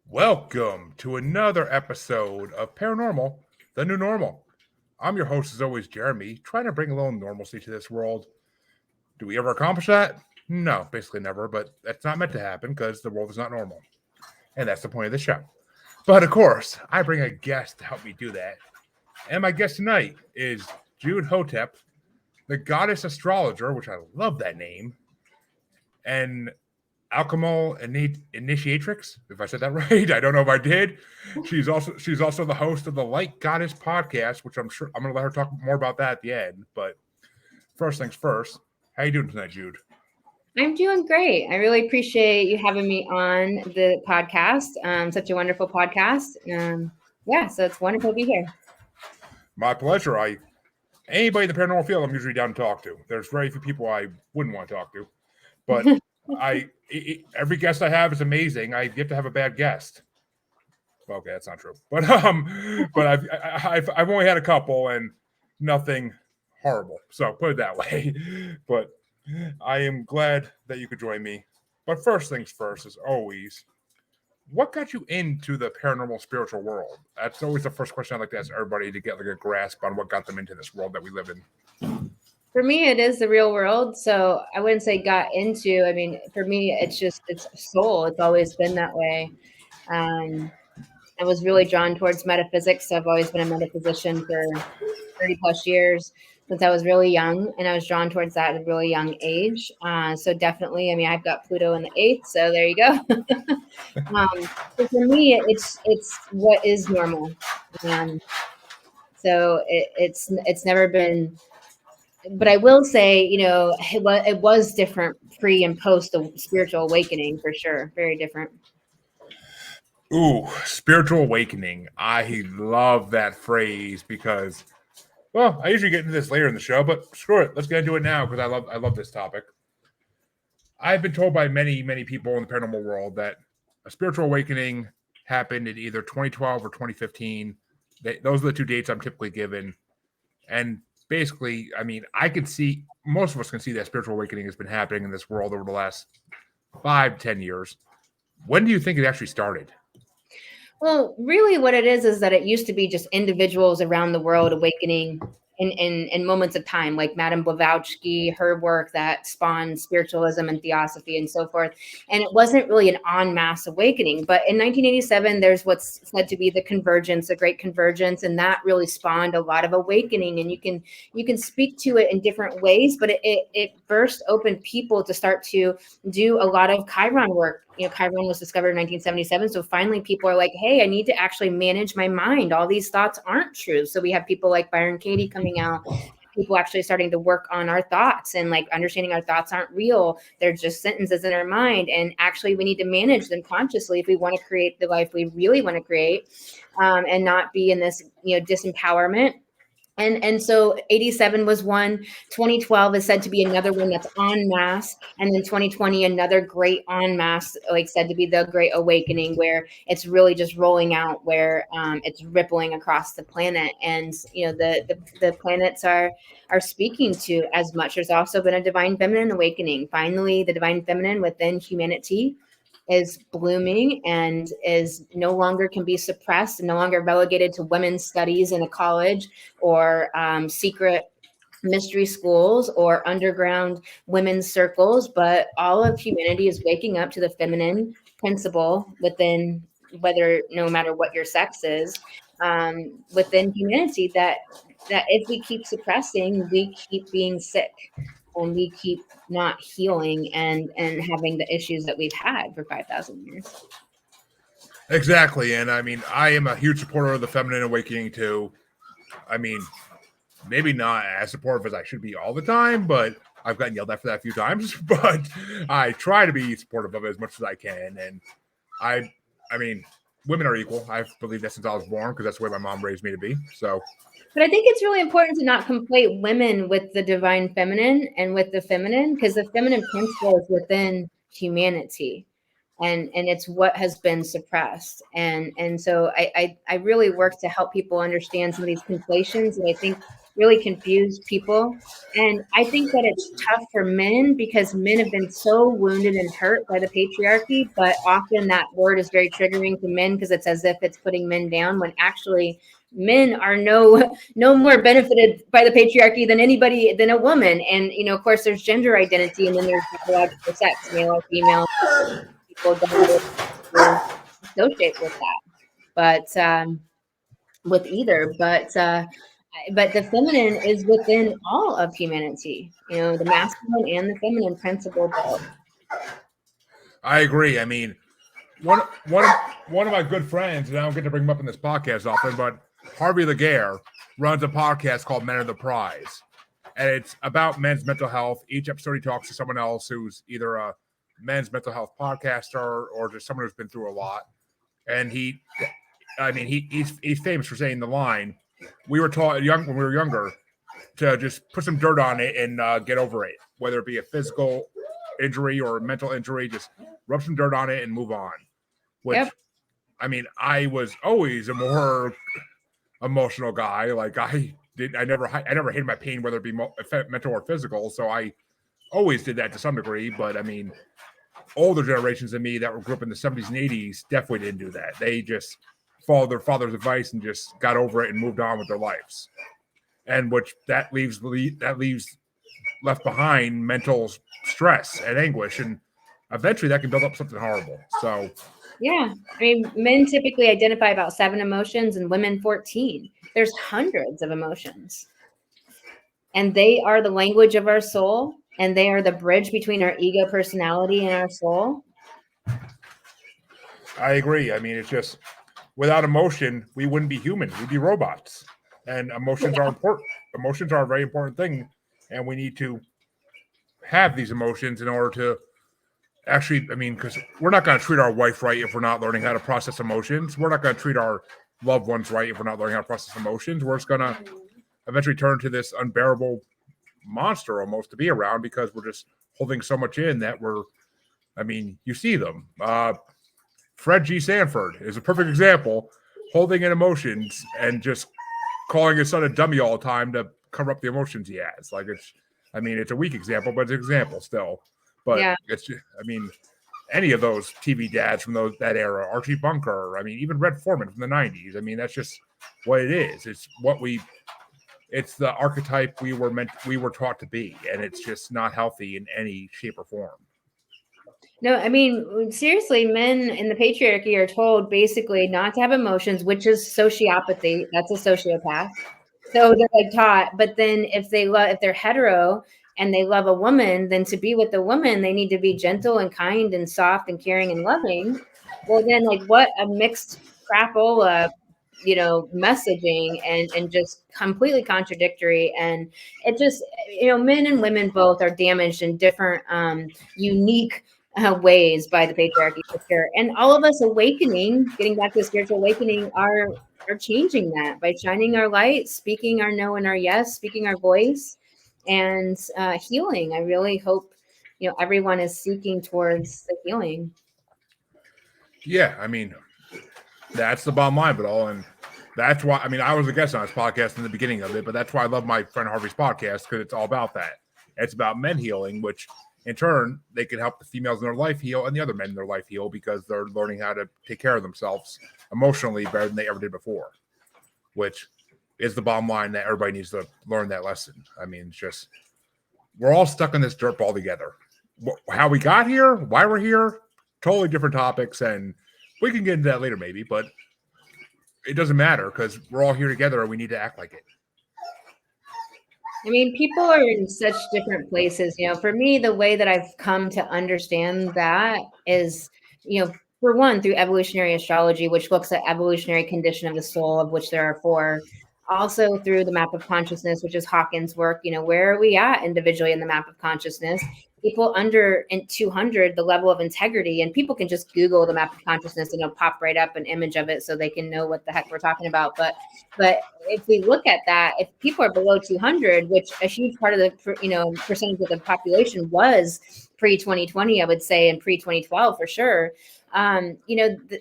Welcome to another episode of Paranormal, the New Normal. I'm your host, as always, Jeremy, trying to bring a little normalcy to this world. Do we ever accomplish that? No, basically never, but that's not meant to happen because the world is not normal. And that's the point of the show. But of course, I bring a guest to help me do that. And my guest tonight is Jude Hotep, the goddess astrologer, which I love that name, and alchemical initiatrix, if I said that right. I don't know if I did. She's also the host of the Light Goddess podcast, which I'm sure I'm going to let her talk more about that at the end. But first things first, how you doing tonight, Jude? I'm doing great. I really appreciate you having me on the podcast. Such a wonderful podcast. So it's wonderful to be here. My pleasure. Anybody in the paranormal field, I'm usually down to talk to. There's very few people I wouldn't want to talk to, but every guest I have is amazing. I get to have a bad guest. Okay, that's not true, but I've only had a couple and nothing horrible. So put it that way. But I am glad that you could join me. But first things first, as always, what got you into the paranormal spiritual world? That's always the first question I'd like to ask everybody to get like a grasp on what got them into this world that we live in. For me, it is the real world. So I wouldn't say got into. I mean, for me, it's soul. It's always been that way. I was really drawn towards metaphysics. So I've always been a metaphysician for 30 plus years since I was really young, and I was drawn towards that at a really young age. So definitely, I mean, I've got Pluto in the 8th, so there you go. So for me, it's what is normal. So it's never been. But I will say, it was different pre and post the spiritual awakening for sure. Very different. Ooh, spiritual awakening. I love that phrase because, well, I usually get into this later in the show, but screw it. Let's get into it now because I love this topic. I've been told by many, many people in the paranormal world that a spiritual awakening happened in either 2012 or 2015. Those are the two dates I'm typically given. And basically, I mean, most of us can see that spiritual awakening has been happening in this world over the last 5-10 years. When do you think it actually started? Well, really what it is that it used to be just individuals around the world awakening in moments of time, like Madame Blavatsky, her work that spawned spiritualism and theosophy and so forth. And it wasn't really an en masse awakening. But in 1987, there's what's said to be the convergence, the Great Convergence, and that really spawned a lot of awakening. And you can speak to it in different ways, but it burst open people to start to do a lot of Chiron work. Chiron was discovered in 1977. So finally people are like, hey, I need to actually manage my mind. All these thoughts aren't true. So we have people like Byron Katie coming out, people actually starting to work on our thoughts and like understanding our thoughts aren't real. They're just sentences in our mind. And actually we need to manage them consciously if we want to create the life we really want to create, and not be in this, disempowerment. And so 87 was one, 2012 is said to be another one that's en masse. And then 2020, another great en masse, like said to be the Great Awakening, where it's really just rolling out, where it's rippling across the planet. And, the planets are speaking to as much. There's also been a divine feminine awakening. Finally, the divine feminine within humanity is blooming and is no longer can be suppressed and no longer relegated to women's studies in a college or secret mystery schools or underground women's circles, but all of humanity is waking up to the feminine principle within, whether no matter what your sex is, within humanity, that if we keep suppressing, we keep being sick and we keep not healing and having the issues that we've had for 5,000 years. Exactly. And I mean, I am a huge supporter of the feminine awakening too. I mean, maybe not as supportive as I should be all the time, but I've gotten yelled at for that a few times. But I try to be supportive of it as much as I can. And I mean, women are equal. I believe that since I was born because that's the way my mom raised me to be. So, but I think it's really important to not conflate women with the divine feminine and with the feminine, because the feminine principle is within humanity. And it's what has been suppressed. And so I really work to help people understand some of these conflations. And I think really confuse people. And I think that it's tough for men because men have been so wounded and hurt by the patriarchy, but often that word is very triggering to men because it's as if it's putting men down when actually men are no more benefited by the patriarchy than anybody than a woman. And of course there's gender identity and then there's biological sex, male or female. People don't really associate with that. But with either, but the feminine is within all of humanity, the masculine and the feminine principle both. I agree. I mean, one of my good friends, and I don't get to bring him up in this podcast often, but Harvey Laguerre runs a podcast called Men of the Prize. And it's about men's mental health. Each episode he talks to someone else who's either a men's mental health podcaster or just someone who's been through a lot. And he's famous for saying the line, we were taught when we were younger to just put some dirt on it and get over it, whether it be a physical injury or a mental injury, just rub some dirt on it and move on. Which, yep. I mean, I was always a more emotional guy. Like I never hated my pain, whether it be mental or physical. So I always did that to some degree. But I mean, older generations than me that grew up in the 70s and 80s definitely didn't do that. They just followed their father's advice and just got over it and moved on with their lives. And that leaves left behind mental stress and anguish, and eventually that can build up something horrible. So yeah, I mean, men typically identify about 7 emotions and women 14. There's hundreds of emotions, and they are the language of our soul, and they are the bridge between our ego personality and our soul. I agree. I mean, it's just without emotion, we wouldn't be human. We'd be robots. And emotions are important. Emotions are a very important thing, and we need to have these emotions in order to actually, I mean, because we're not going to treat our wife right if we're not learning how to process emotions. We're not going to treat our loved ones right if we're not learning how to process emotions. We're just going to eventually turn to this unbearable monster almost to be around because we're just holding so much in that you see them. Fred G. Sanford is a perfect example, holding in emotions and just calling his son a dummy all the time to cover up the emotions he has. Like it's a weak example, but it's an example still. But yeah. Any of those TV dads from that era, Archie Bunker, even Red Foreman from the 90s. That's just what it is. It's the archetype we were taught to be, and it's just not healthy in any shape or form. No, seriously, men in the patriarchy are told basically not to have emotions, which is sociopathy. That's a sociopath. So they're taught, but then if they're hetero and they love a woman, then to be with the woman, they need to be gentle and kind and soft and caring and loving. Well, then what a mixed crapola, messaging and just completely contradictory. And it just, men and women both are damaged in different, unique ways by the patriarchy for sure. And all of us awakening, getting back to the spiritual awakening, are changing that by shining our light, speaking our no and our yes, speaking our voice, and healing. I really hope everyone is seeking towards the healing. Yeah, that's the bottom line of it all, and that's why I was a guest on this podcast in the beginning of it, but that's why I love my friend Harvey's podcast, because it's all about that. It's about men healing, which in turn they can help the females in their life heal and the other men in their life heal because they're learning how to take care of themselves emotionally better than they ever did before, which is the bottom line that everybody needs to learn that lesson. It's just we're all stuck in this dirt ball together. How we got here, why we're here, totally different topics, and we can get into that later maybe, but it doesn't matter because we're all here together and we need to act like it. People are in such different places. For me, the way that I've come to understand that is, for one, through evolutionary astrology, which looks at evolutionary condition of the soul, of which there are 4. Also through the map of consciousness, which is Hawkins' work. Where are we at individually in the map of consciousness? people under 200, the level of integrity, and people can just Google the map of consciousness and it'll pop right up an image of it so they can know what the heck we're talking about. But if we look at that, if people are below 200, which a huge part of the percentage of the population was pre-2020, I would say, and pre-2012 for sure.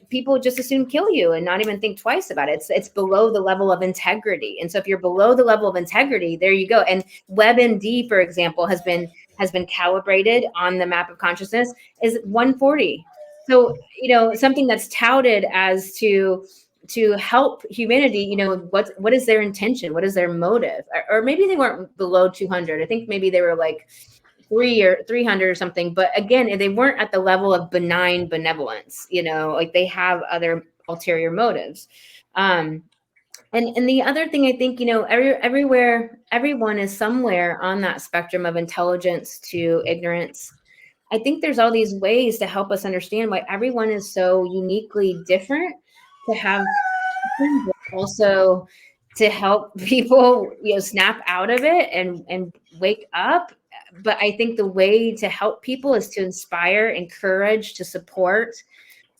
People just assume kill you and not even think twice about it. It's below the level of integrity. And so if you're below the level of integrity, there you go. And WebMD, for example, has been calibrated on the map of consciousness is 140. So, something that's touted as to help humanity, what is their intention? What is their motive? Or maybe they weren't below 200. I think maybe they were like 300 or something. But again, they weren't at the level of benign benevolence, like they have other ulterior motives. And the other thing, I think, everywhere, everyone is somewhere on that spectrum of intelligence to ignorance. I think there's all these ways to help us understand why everyone is so uniquely different, to have also to help people, snap out of it and wake up. But I think the way to help people is to inspire, encourage, to support.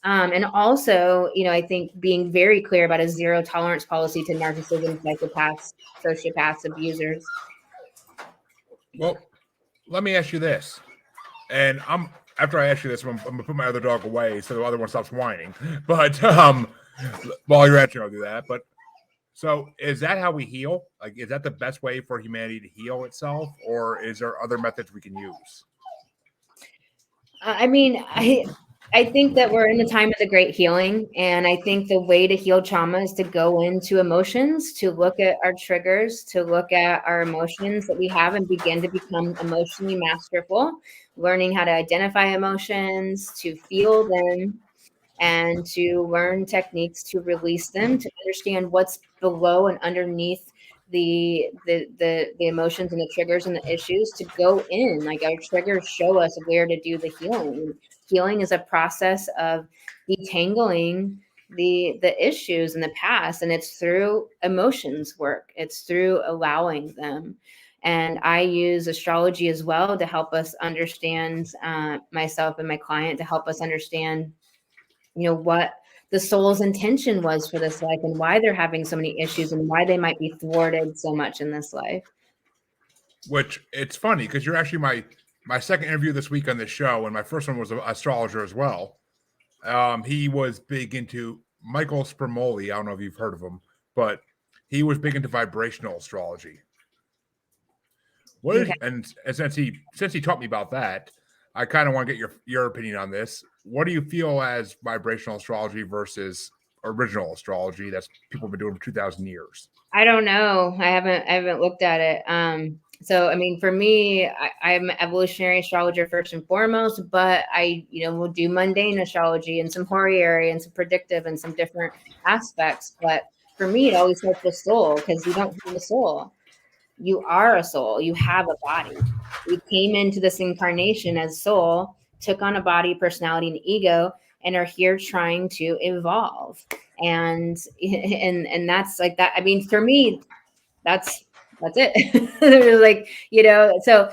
And also, I think being very clear about a zero tolerance policy to narcissism, psychopaths, sociopaths, abusers. Well, let me ask you this. And after I ask you this, I'm going to put my other dog away so the other one stops whining. But while you're answering, I'll do that. But so is that how we heal? Like, is that the best way for humanity to heal itself? Or is there other methods we can use? I think that we're in the time of the great healing. And I think the way to heal trauma is to go into emotions, to look at our triggers, to look at our emotions that we have and begin to become emotionally masterful, learning how to identify emotions, to feel them, and to learn techniques to release them, to understand what's below and underneath the emotions and the triggers and the issues, to go in. Like, our triggers show us where to do the healing. Healing is a process of detangling the issues in the past, and it's through emotions work. It's through allowing them. And I use astrology as well to help us understand, myself and my client, to help us understand, what the soul's intention was for this life and why they're having so many issues and why they might be thwarted so much in this life. Which, it's funny because you're actually my second interview this week on this show, and my first one was an astrologer as well. He was big into Michael Spermoli. I don't know if you've heard of him, but he was big into vibrational astrology. And since he taught me about that, I kind of want to get your opinion on this. What do you feel as vibrational astrology versus original astrology that's people have been doing for 2,000 years? I don't know. I haven't looked at it. So, for me, I'm an evolutionary astrologer first and foremost, but I, will do mundane astrology and some horary and some predictive and some different aspects. But for me, it always starts with soul, because you don't have a soul. You are a soul. You have a body. We came into this incarnation as soul, took on a body, personality, and ego, and are here trying to evolve. And that's like that. For me, that's it. Like, so,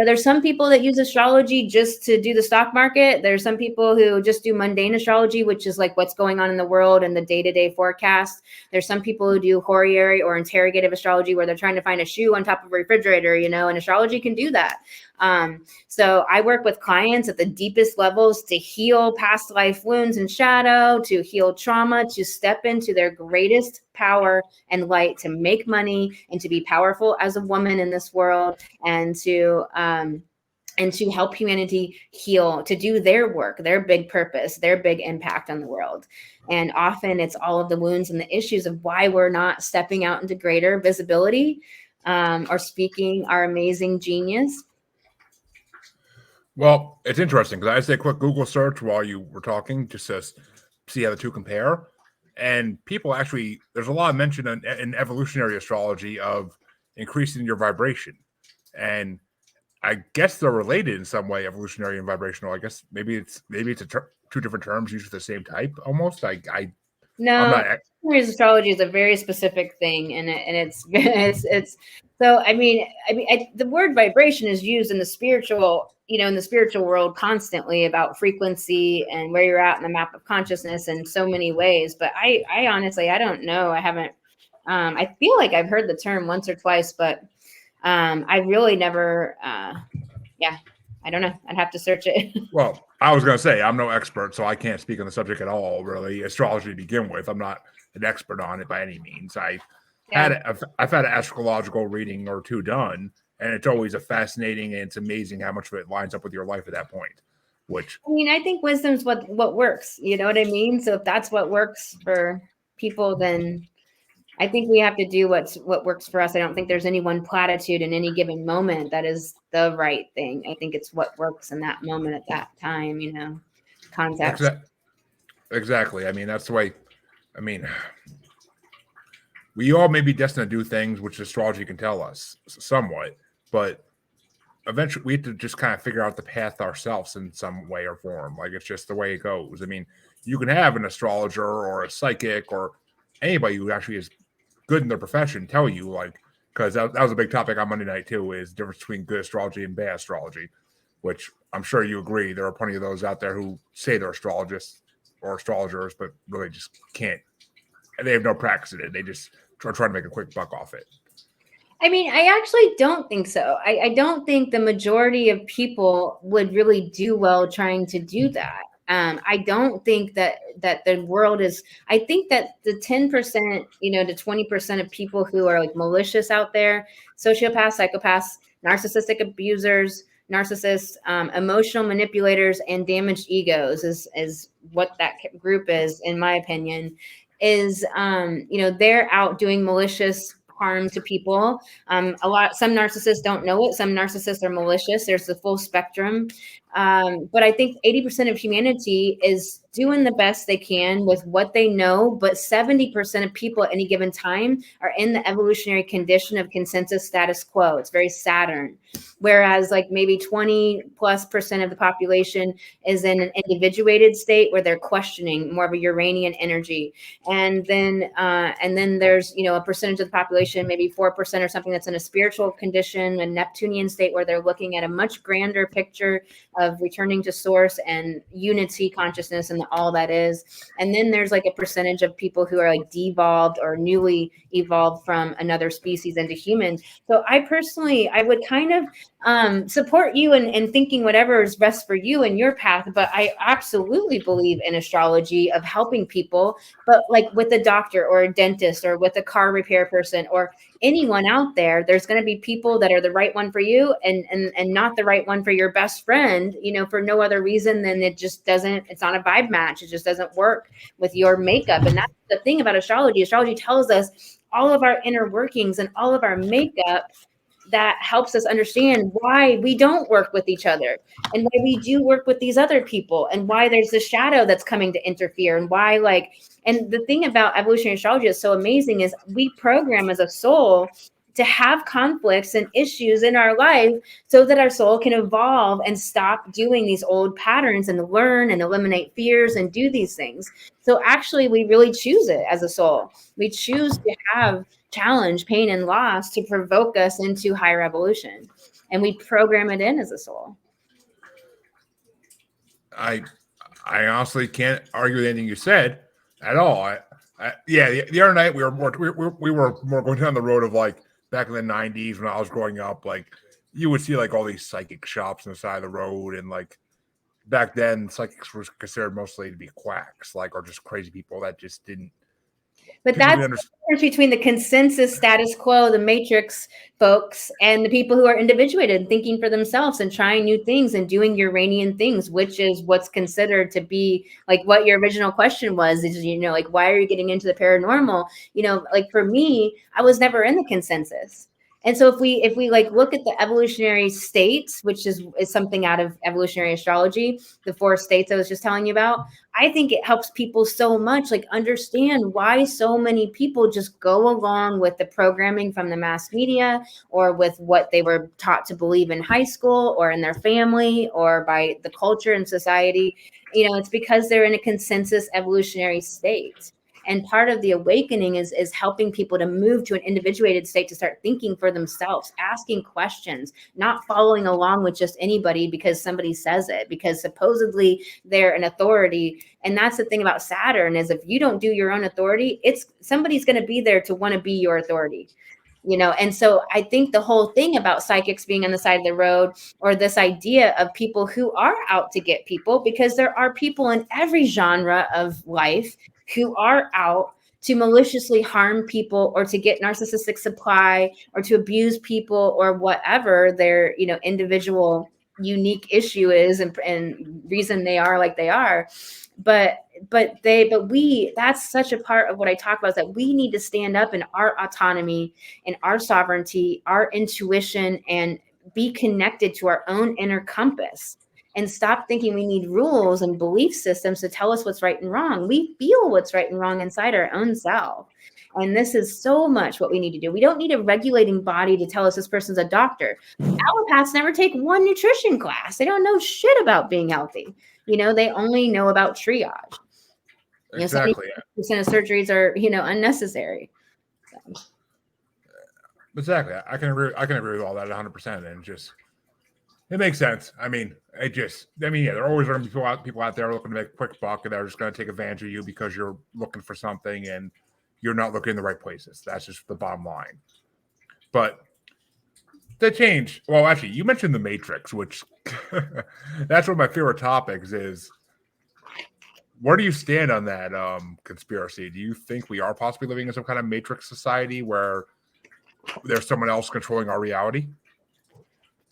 there's some people that use astrology just to do the stock market. There's some people who just do mundane astrology, which is like what's going on in the world and the day-to-day forecast. There's some people who do horary or interrogative astrology, where they're trying to find a shoe on top of a refrigerator, and astrology can do that. So I work with clients at the deepest levels to heal past life wounds and shadow, to heal trauma, to step into their greatest power and light, to make money and to be powerful as a woman in this world, and to help humanity heal, to do their work, their big purpose, their big impact on the world. And often it's all of the wounds and the issues of why we're not stepping out into greater visibility, or speaking our amazing genius. Well, it's interesting because I did a quick Google search while you were talking just to see how the two compare. And people actually, there's a lot of mention in evolutionary astrology of increasing your vibration. And I guess they're related in some way, evolutionary and vibrational. I guess maybe it's two different terms used for the same type almost. No, astrology is a very specific thing, and it's so. The word vibration is used in the spiritual, in the spiritual world constantly about frequency and where you're at in the map of consciousness in so many ways. But I honestly, I don't know. I haven't, I feel like I've heard the term once or twice, but I really never, yeah, I don't know. I'd have to search it. Well, I was going to say, I'm no expert, so I can't speak on the subject at all, really. Astrology to begin with. I'm not an expert on it by any means. I've had an astrological reading or two done, and it's always a fascinating, and it's amazing how much of it lines up with your life at that point. Which, I mean, I think wisdom's what works. You know what I mean? So if that's what works for people, then I think we have to do what works for us. I don't think there's any one platitude in any given moment that is the right thing. I think it's what works in that moment at that time, context. Exactly. I mean, that's the way, I mean, we all may be destined to do things which astrology can tell us somewhat, but eventually we have to just kind of figure out the path ourselves in some way or form. Like, it's just the way it goes. I mean, you can have an astrologer or a psychic or anybody who actually is good in their profession tell you, like, because that was a big topic on Monday night too, is the difference between good astrology and bad astrology, which I'm sure you agree. There are plenty of those out there who say they're astrologists or astrologers, but really just can't. And they have no practice in it. They just are trying to make a quick buck off it. I mean, I actually don't think so. I don't think the majority of people would really do well trying to do that. I don't think that the world is. I think that the 10%, to 20% of people who are like malicious out there, sociopaths, psychopaths, narcissistic abusers, narcissists, emotional manipulators, and damaged egos is what that group is, in my opinion. Is they're out doing malicious harm to people. Some narcissists don't know it. Some narcissists are malicious. There's the full spectrum. But I think 80% of humanity is doing the best they can with what they know. But 70% of people at any given time are in the evolutionary condition of consensus status quo. It's very Saturn. Whereas like maybe 20+% of the population is in an individuated state where they're questioning, more of a Uranian energy. And then there's, a percentage of the population, maybe 4% or something, that's in a spiritual condition, a Neptunian state, where they're looking at a much grander picture of returning to source and unity consciousness and all that is. And then there's like a percentage of people who are like devolved or newly evolved from another species into humans. So I would kind of support you in thinking whatever is best for you and your path. But I absolutely believe in astrology of helping people, but like with a doctor or a dentist or with a car repair person or anyone out there, there's going to be people that are the right one for you and not the right one for your best friend, for no other reason than it's not a vibe match. It just doesn't work with your makeup. And that's the thing about astrology. Astrology tells us all of our inner workings and all of our makeup that helps us understand why we don't work with each other and why we do work with these other people and why there's the shadow that's coming to interfere and why and the thing about evolutionary astrology is so amazing is we program as a soul to have conflicts and issues in our life so that our soul can evolve and stop doing these old patterns and learn and eliminate fears and do these things. So actually we really choose it as a soul. We choose to have challenge, pain, and loss to provoke us into higher evolution. And we program it in as a soul. I honestly can't argue with anything you said at all. The other night we were more going down the road of like back in the 90s when I was growing up, like you would see like all these psychic shops on the side of the road, and like back then psychics were considered mostly to be quacks, like, or just crazy people that just didn't. But that's the difference between the consensus status quo, the matrix folks, and the people who are individuated, thinking for themselves and trying new things and doing Uranian things, which is what's considered to be like what your original question was, is, like, why are you getting into the paranormal? Like for me, I was never in the consensus. And so if we like look at the evolutionary states, which is something out of evolutionary astrology, the 4 states I was just telling you about, I think it helps people so much like understand why so many people just go along with the programming from the mass media or with what they were taught to believe in high school or in their family or by the culture and society. It's because they're in a consensus evolutionary state. And part of the awakening is helping people to move to an individuated state, to start thinking for themselves, asking questions, not following along with just anybody because somebody says it, because supposedly they're an authority. And that's the thing about Saturn, is if you don't do your own authority, it's somebody's going to be there to want to be your authority. And so I think the whole thing about psychics being on the side of the road, or this idea of people who are out to get people, because there are people in every genre of life who are out to maliciously harm people, or to get narcissistic supply, or to abuse people, or whatever their individual unique issue is, and reason they are like they are. But that's such a part of what I talk about, is that we need to stand up in our autonomy and our sovereignty, our intuition, and be connected to our own inner compass, and stop thinking we need rules and belief systems to tell us what's right and wrong. We feel what's right and wrong inside our own self. And this is so much what we need to do. We don't need a regulating body to tell us this person's a doctor. Allopaths never take one nutrition class. They don't know shit about being healthy. They only know about triage. Exactly. 70% of surgeries are, unnecessary. So. Exactly. I can agree with all that 100%. And just, it makes sense. I mean, yeah, there are always going to be people out there looking to make a quick buck, and they're just going to take advantage of you because you're looking for something and you're not looking in the right places. That's just the bottom line. But the change, well, actually, you mentioned the Matrix, which that's one of my favorite topics is, where do you stand on that conspiracy? Do you think we are possibly living in some kind of Matrix society where there's someone else controlling our reality?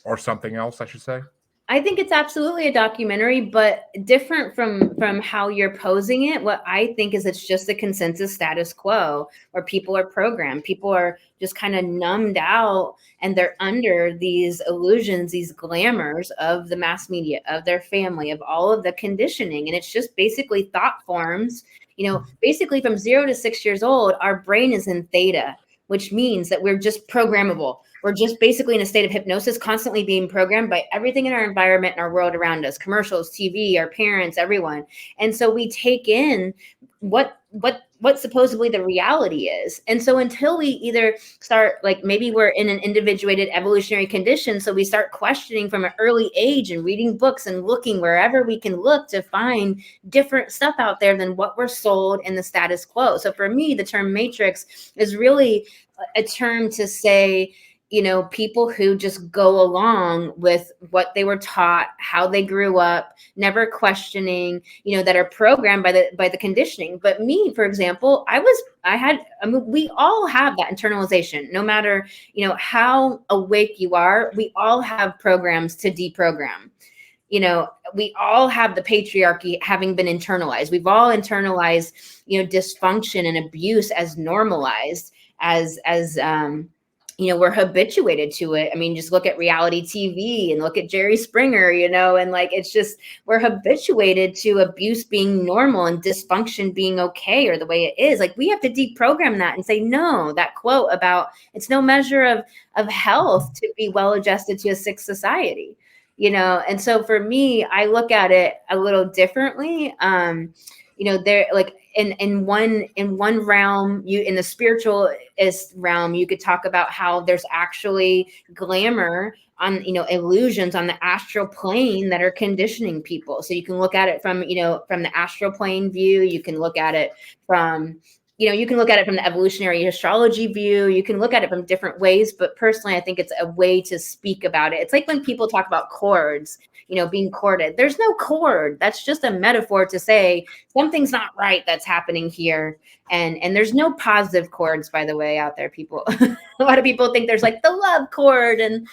Or something else, I should say? I think it's absolutely a documentary, but different from how you're posing it. What I think is, it's just the consensus status quo, where people are programmed. People are just kind of numbed out, and they're under these illusions, these glamours of the mass media, of their family, of all of the conditioning. And it's just basically thought forms. Basically from 0 to 6 years old, our brain is in theta, which means that we're just programmable. We're just basically in a state of hypnosis, constantly being programmed by everything in our environment and our world around us, commercials, TV, our parents, everyone. And so we take in what supposedly the reality is. And so until we either start, like, maybe we're in an individuated evolutionary condition, so we start questioning from an early age and reading books and looking wherever we can look to find different stuff out there than what we're sold in the status quo. So for me, the term matrix is really a term to say, people who just go along with what they were taught, how they grew up, never questioning, that are programmed by the conditioning. But me, for example, we all have that internalization. No matter, how awake you are, we all have programs to deprogram. We all have the patriarchy having been internalized. We've all internalized, dysfunction and abuse as normalized, as we're habituated to it. I mean, just look at reality TV and look at Jerry Springer, and like, it's just, we're habituated to abuse being normal and dysfunction being okay, or the way it is. Like, we have to deprogram that and say, no, that quote about it's no measure of health to be well adjusted to a sick society, And so for me, I look at it a little differently. There, like, in one realm, in the spiritualist realm, you could talk about how there's actually glamour on, illusions on the astral plane that are conditioning people. So you can look at it from the astral plane view. You can look at it from the evolutionary astrology view. You can look at it from different ways, but personally, I think it's a way to speak about it. It's like when people talk about cords, being corded. There's no cord. That's just a metaphor to say something's not right that's happening here. And there's no positive cords, by the way, out there, people. A lot of people think there's like the love cord and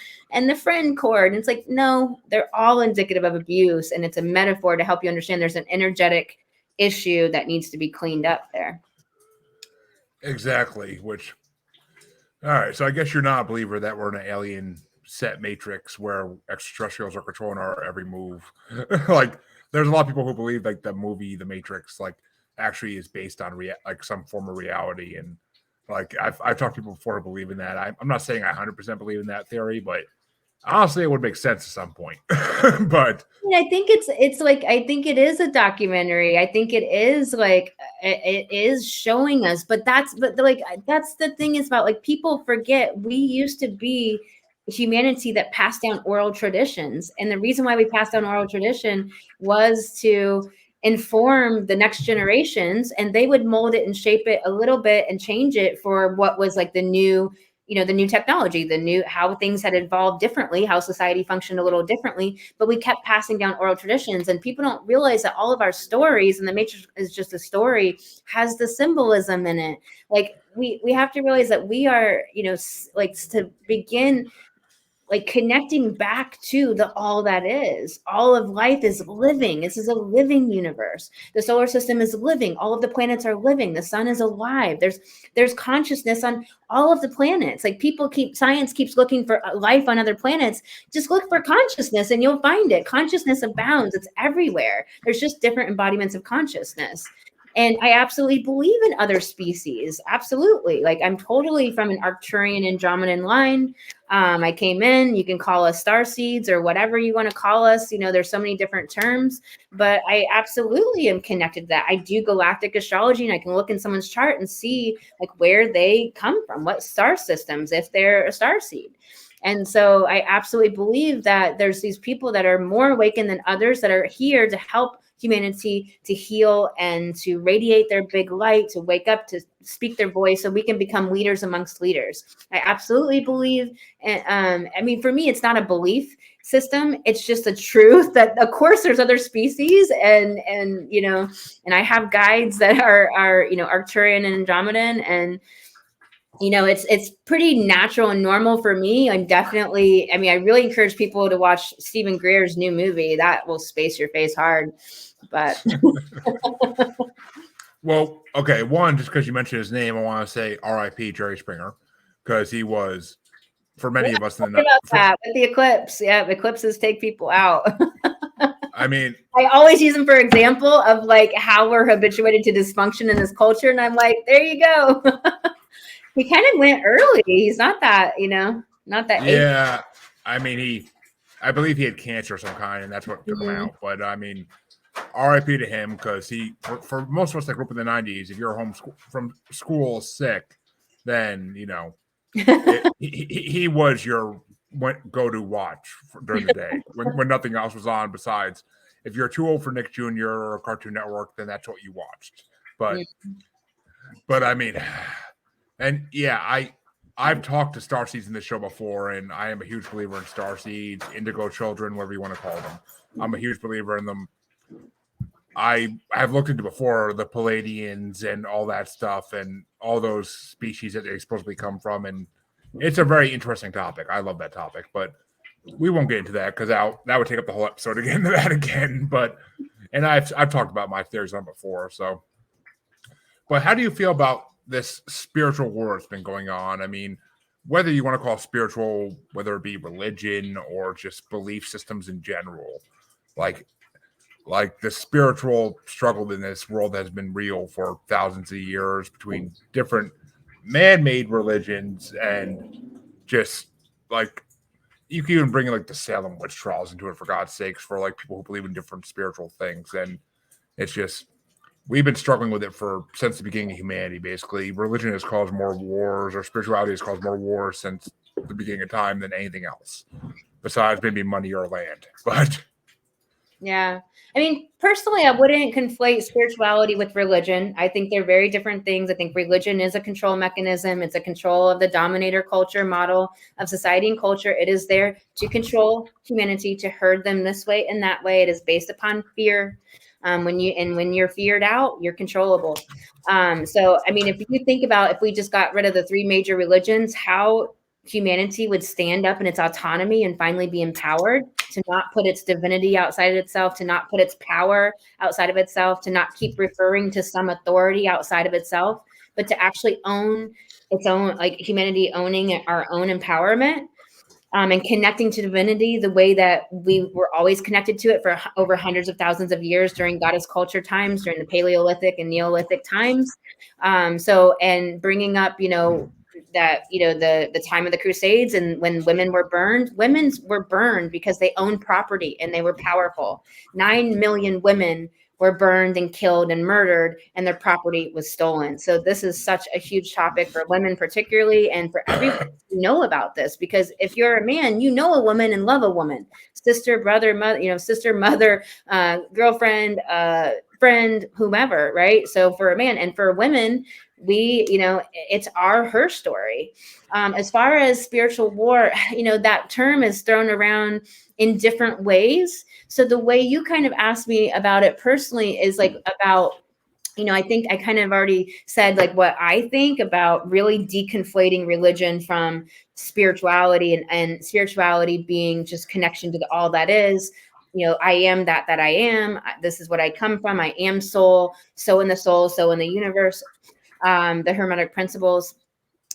the friend cord. And it's like, no, they're all indicative of abuse. And it's a metaphor to help you understand there's an energetic issue that needs to be cleaned up there. Exactly. All right. So I guess you're not a believer that we're in an alien set matrix where extraterrestrials are controlling our every move. Like, there's a lot of people who believe like the movie The Matrix like actually is based on like some form of reality. And like I've talked to people before who believe in that. I'm not saying I 100% believe in that theory, but Honestly, it would make sense at some point. But I think it's like, I think it is a documentary. I think it is like it is showing us, but that's the thing is about, like, people forget we used to be humanity that passed down oral traditions, and the reason why we passed down oral tradition was to inform the next generations, and they would mold it and shape it a little bit and change it for what was like the new, the new technology, the new, how things had evolved differently, how society functioned a little differently, but we kept passing down oral traditions, and people don't realize that all of our stories, and the Matrix is just a story, has the symbolism in it. Like, we have to realize that we are, like, to begin like connecting back to the all that is. All of life is living. This is a living universe. The solar system is living. All of the planets are living. The sun is alive. There's consciousness on all of the planets. Like, science keeps looking for life on other planets. Just look for consciousness and you'll find it. Consciousness abounds. It's everywhere. There's just different embodiments of consciousness. And I absolutely believe in other species. Absolutely. Like, I'm totally from an Arcturian Andromedan line. I came in, you can call us star seeds or whatever you want to call us. There's so many different terms, but I absolutely am connected to that. I do galactic astrology, and I can look in someone's chart and see like where they come from, what star systems, if they're a star seed. And so I absolutely believe that there's these people that are more awakened than others that are here to help humanity to heal and to radiate their big light, to wake up, to speak their voice, so we can become leaders amongst leaders. I absolutely believe. And I mean, for me, it's not a belief system. It's just a truth that, of course, there's other species, and I have guides that are Arcturian and Andromedan, and it's pretty natural and normal for me. I really encourage people to watch Stephen Greer's new movie. That will space your face hard. But well, okay. One, just because you mentioned his name, I want to say R.I.P. Jerry Springer, because he was, for many of us, with the eclipse. Yeah, eclipses take people out. I mean, I always use them for example of like how we're habituated to dysfunction in this culture, and I'm like, there you go. He kind of went early. He's not that, not that. Yeah, I mean, I believe he had cancer of some kind, and that's what took him out. But I mean, R.I.P. to him, because for most of us that grew up in the '90s, if you're home from school sick, then he was your go-to watch during the day when nothing else was on. Besides, if you're too old for Nick Jr. or Cartoon Network, then that's what you watched. But I mean. And yeah, I've talked to starseeds in this show before, and I am a huge believer in starseeds, indigo children, whatever you want to call them. I'm a huge believer in them. I have looked into before the Palladians and all that stuff, and all those species that they supposedly come from, and it's a very interesting topic. I love that topic, but we won't get into that because that would take up the whole episode to get into that again. And I've talked about my theories on before. So, but how do you feel about this spiritual war that's been going on? I mean, whether you want to call it spiritual, whether it be religion or just belief systems in general, like the spiritual struggle in this world has been real for thousands of years between different man-made religions, and just like you can even bring like the Salem witch trials into it, for God's sakes, for like people who believe in different spiritual things. And it's just, we've been struggling with it since the beginning of humanity, basically. Religion has caused more wars, or spirituality has caused more wars since the beginning of time than anything else, besides maybe money or land. But yeah. I mean, personally, I wouldn't conflate spirituality with religion. I think they're very different things. I think religion is a control mechanism. It's a control of the dominator culture model of society and culture. It is there to control humanity, to herd them this way and that way. It is based upon fear. When you're feared out, you're controllable. So, I mean, if you think about if we just got rid of the three major religions, how humanity would stand up in its autonomy and finally be empowered to not put its divinity outside of itself, to not put its power outside of itself, to not keep referring to some authority outside of itself, but to actually own its own, like humanity owning our own empowerment. And connecting to divinity the way that we were always connected to it for over hundreds of thousands of years during goddess culture times, during the Paleolithic and Neolithic times. And bringing up, the time of the Crusades, and when women were burned because they owned property and they were powerful. 9 million women were burned and killed and murdered, and their property was stolen. So this is such a huge topic for women particularly, and for everyone to know about this, because if you're a man, you know a woman and love a woman, sister, brother, mother, sister, mother, girlfriend, friend, whomever, right? So for a man, and for women, it's her story. As far as spiritual war, that term is thrown around in different ways. So the way you kind of asked me about it personally is like about, I think I kind of already said like what I think about really deconflating religion from spirituality, and spirituality being just connection to all that is. I am that I am. This is what I come from. I am soul. So in the soul, so in the universe. The Hermetic principles.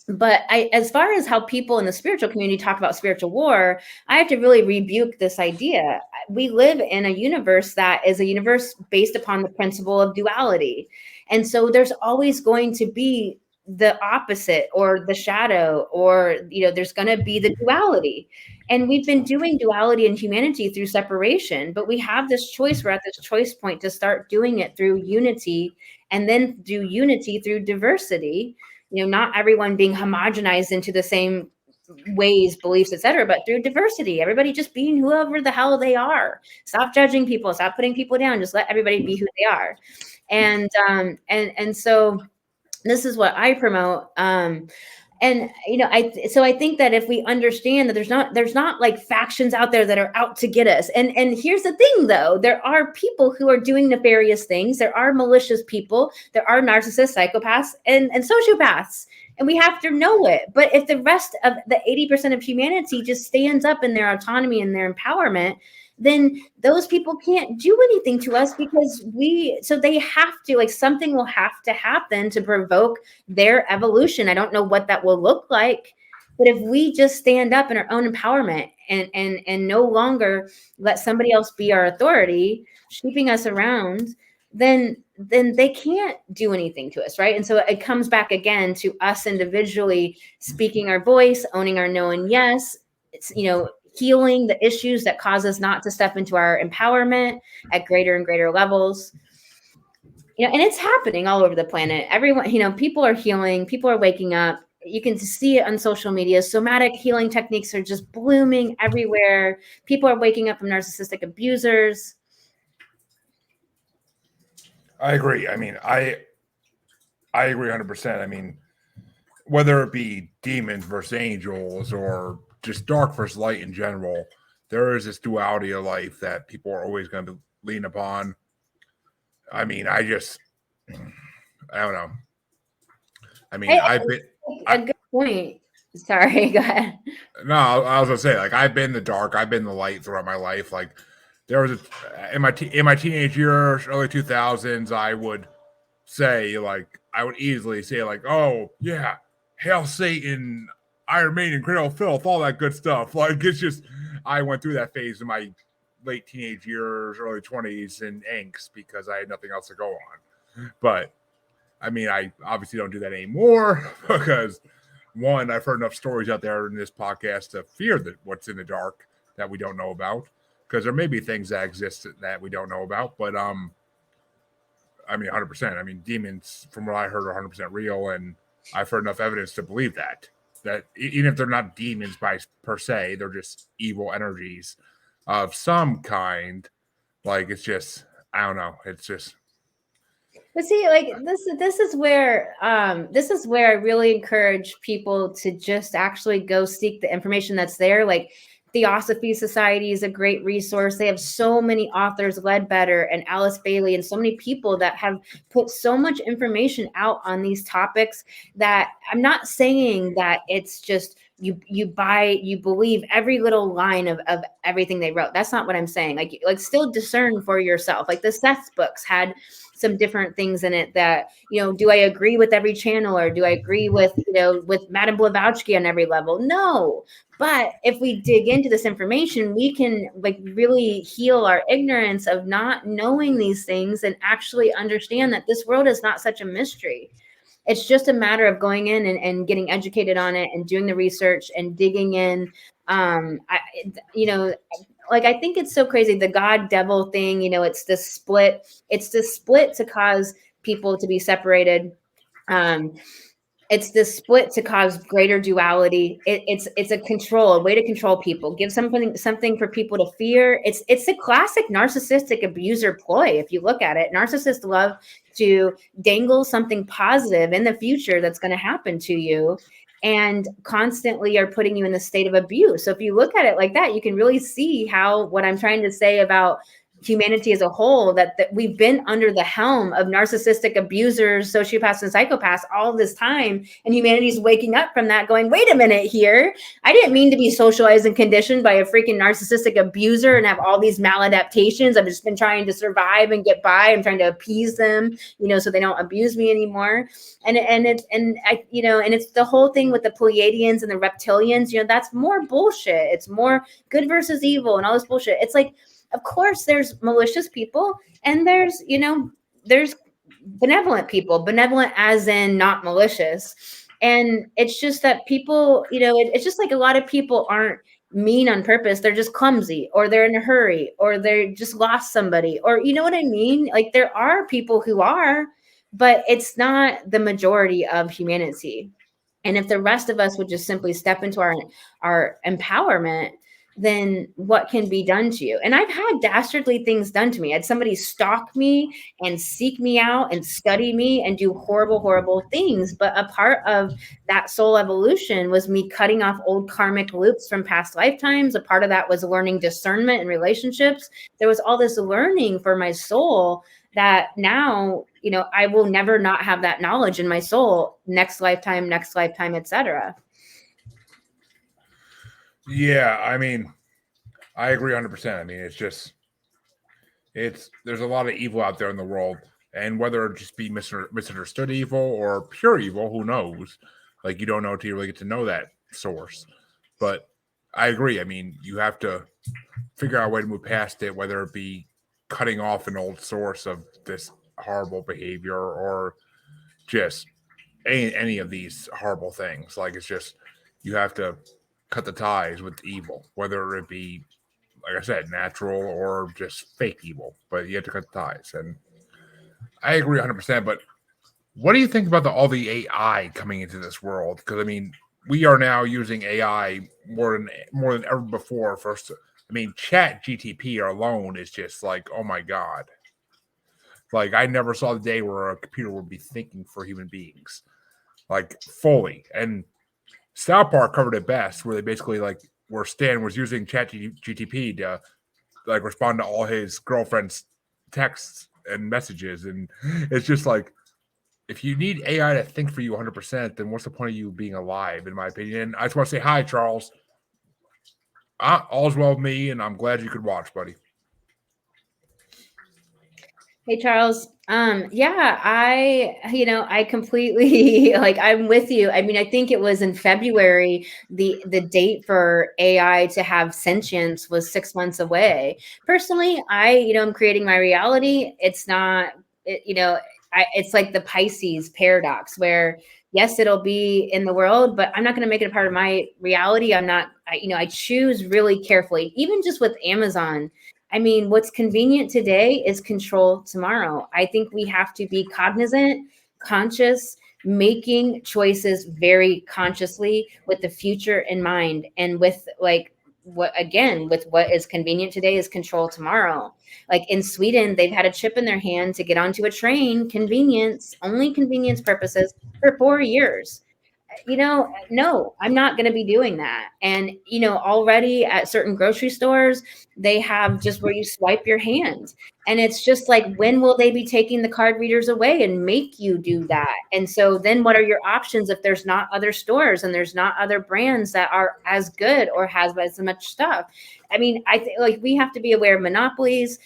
But as far as how people in the spiritual community talk about spiritual war, I have to really rebuke this idea. We live in a universe that is a universe based upon the principle of duality. And so there's always going to be the opposite or the shadow, or, there's going to be the duality. And we've been doing duality in humanity through separation, but we have this choice. We're at this choice point to start doing it through unity, and then do unity through diversity. Not everyone being homogenized into the same ways, beliefs, etc., but through diversity, everybody just being whoever the hell they are. Stop judging people, stop putting people down, just let everybody be who they are. And so this is what I promote. And I think that if we understand that there's not like factions out there that are out to get us. And here's the thing though, there are people who are doing nefarious things. There are malicious people. There are narcissists, psychopaths, and sociopaths. And we have to know it. But if the rest of the 80% of humanity just stands up in their autonomy and their empowerment, then those people can't do anything to us, because they have to, like, something will have to happen to provoke their evolution. I don't know what that will look like, but if we just stand up in our own empowerment and no longer let somebody else be our authority, sweeping us around, then they can't do anything to us, right? And so it comes back again to us individually speaking our voice, owning our no and yes. It's, healing the issues that cause us not to step into our empowerment at greater and greater levels. And it's happening all over the planet. Everyone, people are healing, people are waking up. You can see it on social media. Somatic healing techniques are just blooming everywhere. People are waking up from narcissistic abusers. I agree. I mean, I agree 100%. I mean, whether it be demons versus angels or just dark versus light in general, there is this duality of life that people are always going to lean upon. I mean, I don't know. I mean, a good point. Sorry, go ahead. No, I was going to say, like, I've been the dark, I've been the light throughout my life. Like, there was in my teenage years, early 2000s, I would easily say, like, oh yeah, Hail Satan, Iron Maiden, Cradle of Filth, all that good stuff. Like, it's just, I went through that phase in my late teenage years, early 20s, and angst because I had nothing else to go on. But I mean, I obviously don't do that anymore because, one, I've heard enough stories out there in this podcast to fear that what's in the dark that we don't know about, because there may be things that exist that we don't know about. But I mean, 100%. I mean, demons, from what I heard, are 100% real, and I've heard enough evidence to believe that even if they're not demons per se, they're just evil energies of some kind. Like, it's just, I don't know. It's just. But see, like, this is where I really encourage people to just actually go seek the information that's there. Like, Theosophy Society is a great resource. They have so many authors, Ledbetter and Alice Bailey, and so many people that have put so much information out on these topics, that I'm not saying that it's just you believe every little line of everything they wrote. That's not what I'm saying. Like still discern for yourself. Like the Seth's books had some different things in it that, do I agree with every channel, or do I agree with Madame Blavatsky on every level? No. But if we dig into this information, we can really heal our ignorance of not knowing these things and actually understand that this world is not such a mystery. It's just a matter of going in and getting educated on it and doing the research and digging in. You know, like, I think it's so crazy, the God devil thing, you know, it's this split to cause people to be separated. Um, it's this split to cause greater duality. It's a way to control people, give something for people to fear. It's a classic narcissistic abuser ploy. If you look at it, narcissists love to dangle something positive in the future that's going to happen to you, and constantly are putting you in the state of abuse. So if you look at it like that, you can really see how what I'm trying to say about humanity as a whole, that we've been under the helm of narcissistic abusers, sociopaths, and psychopaths all this time, and humanity's waking up from that going, wait a minute here, I didn't mean to be socialized and conditioned by a freaking narcissistic abuser and have all these maladaptations. I've just been trying to survive and get by. I'm trying to appease them, you know, so they don't abuse me anymore. And it's the whole thing with the Pleiadians and the reptilians, you know, that's more bullshit. It's more good versus evil and all this bullshit. It's like, of course, there's malicious people, and there's benevolent people, benevolent as in not malicious. And it's just that people, you know, it's just like a lot of people aren't mean on purpose. They're just clumsy, or they're in a hurry, or they're just lost somebody, or you know what I mean? Like, there are people who are, but it's not the majority of humanity. And if the rest of us would just simply step into our empowerment, then what can be done to you? And I've had dastardly things done to me. I had somebody stalk me and seek me out and study me and do horrible, horrible things. But a part of that soul evolution was me cutting off old karmic loops from past lifetimes. A part of that was learning discernment and relationships. There was all this learning for my soul that now, you know, I will never not have that knowledge in my soul, next lifetime, etc. Yeah, I mean, I agree 100%. I mean, there's a lot of evil out there in the world, and whether it just be misunderstood evil or pure evil, who knows? Like, you don't know until you really get to know that source. But I agree. I mean, you have to figure out a way to move past it, whether it be cutting off an old source of this horrible behavior or just any of these horrible things. Like, it's just, you have to cut the ties with evil, whether it be, like I said, natural or just fake evil. But you have to cut the ties, and I agree 100%. But what do you think about all the AI coming into this world? Because I mean, we are now using AI more than ever before. First, I mean, Chat GTP alone is just like, oh my god! Like, I never saw the day where a computer would be thinking for human beings, like, fully. And South Park covered it best, where they basically, like, where Stan was using ChatGTP to, like, respond to all his girlfriend's texts and messages, and it's just like, if you need AI to think for you 100%, then what's the point of you being alive? In my opinion, I just want to say hi, Charles. All's well with me, and I'm glad you could watch, buddy. Hey, Charles. Yeah, I completely like, I'm with you. I mean, I think it was in February, the date for AI to have sentience was 6 months away. Personally, I'm creating my reality. It's not, it's like the Pisces paradox where, yes, it'll be in the world, but I'm not going to make it a part of my reality. I choose really carefully, even just with Amazon. I mean, what's convenient today is control tomorrow. I think we have to be cognizant, conscious, making choices very consciously with the future in mind, and with what is convenient today is control tomorrow. Like in Sweden, they've had a chip in their hand to get onto a train, only convenience purposes, for 4 years. No, I'm not going to be doing that. And, already at certain grocery stores, they have just where you swipe your hand. And it's just like, when will they be taking the card readers away and make you do that? And so then what are your options if there's not other stores and there's not other brands that are as good or has as much stuff? I mean, I think like we have to be aware of monopolies.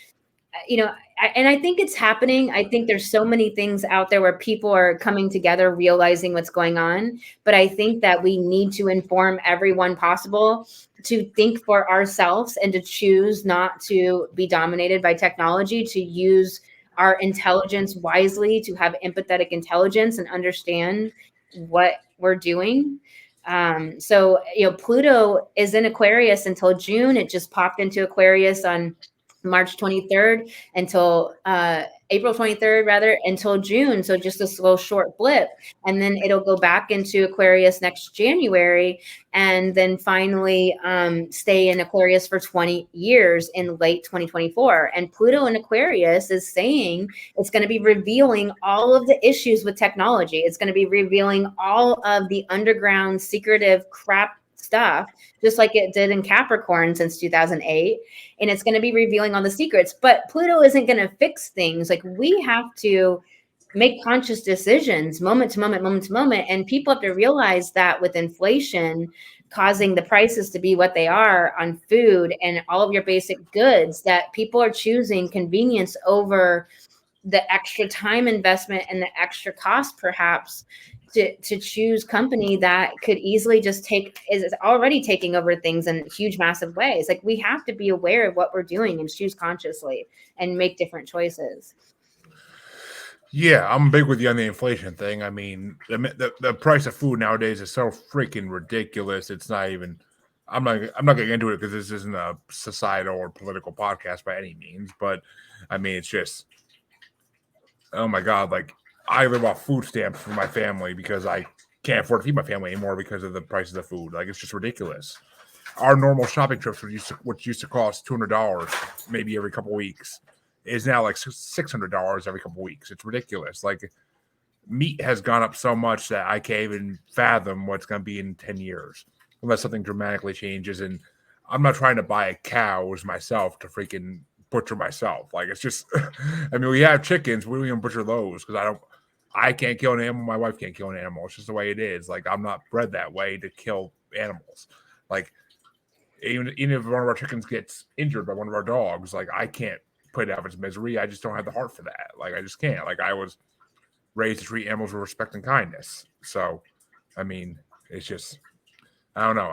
And I think it's happening. I think there's so many things out there where people are coming together, realizing what's going on. But I think that we need to inform everyone possible to think for ourselves and to choose not to be dominated by technology, to use our intelligence wisely, to have empathetic intelligence and understand what we're doing. So, Pluto is in Aquarius until June. It just popped into Aquarius on March 23rd until April 23rd, rather, until June. So just a slow, short blip. And then it'll go back into Aquarius next January, and then finally stay in Aquarius for 20 years in late 2024. And Pluto in Aquarius is saying it's going to be revealing all of the issues with technology. It's going to be revealing all of the underground, secretive crap stuff, just like it did in Capricorn since 2008. And it's going to be revealing all the secrets. But Pluto isn't going to fix things. Like, we have to make conscious decisions moment to moment, moment to moment. And people have to realize that with inflation causing the prices to be what they are on food and all of your basic goods, that people are choosing convenience over the extra time investment and the extra cost, perhaps, to choose company that could easily just is already taking over things in huge, massive ways. Like, we have to be aware of what we're doing and choose consciously and make different choices. Yeah, I'm big with you on the inflation thing. I mean, the price of food nowadays is so freaking ridiculous. It's not even. I'm not getting into it because this isn't a societal or political podcast by any means. But I mean, it's just, oh my God, like, I live off food stamps for my family because I can't afford to feed my family anymore because of the prices of food. Like, it's just ridiculous. Our normal shopping trips, which used to cost $200 maybe every couple weeks, is now like $600 every couple weeks. It's ridiculous. Like, meat has gone up so much that I can't even fathom what's going to be in 10 years unless something dramatically changes. And I'm not trying to buy cows myself to freaking butcher myself. Like, it's just, I mean, we have chickens. We don't even butcher those because I can't kill an animal. My wife can't kill an animal. It's just the way it is. Like, I'm not bred that way to kill animals. Like, even if one of our chickens gets injured by one of our dogs, like, I can't put it out of its misery. I just don't have the heart for that. Like, I just can't. Like, I was raised to treat animals with respect and kindness. So, I mean, it's just, I don't know.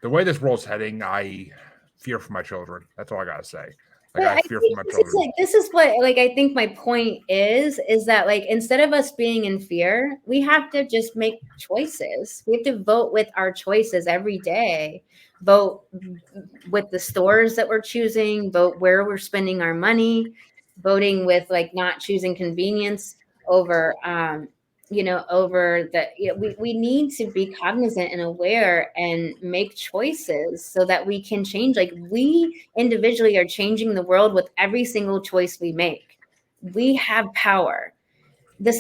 The way this world's heading, I fear for my children. That's all I gotta say. Like, I fear for my children. This is what, like, I think my point is that, like, instead of us being in fear, we have to just make choices. We have to vote with our choices every day. Vote with the stores that we're choosing, vote where we're spending our money, voting with, like, not choosing convenience over we need to be cognizant and aware and make choices so that we can change. Like, we individually are changing the world with every single choice we make. We have power. The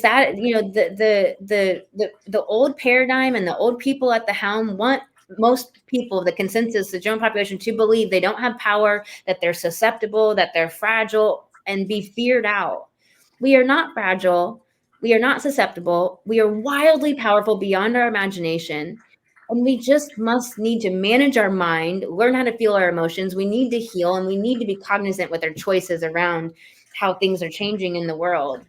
old paradigm and the old people at the helm want most people, the consensus, the general population, to believe they don't have power, that they're susceptible, that they're fragile, and be feared out. We are not fragile. We are not susceptible. We are wildly powerful beyond our imagination. And we just need to manage our mind, learn how to feel our emotions. We need to heal, and we need to be cognizant with our choices around how things are changing in the world.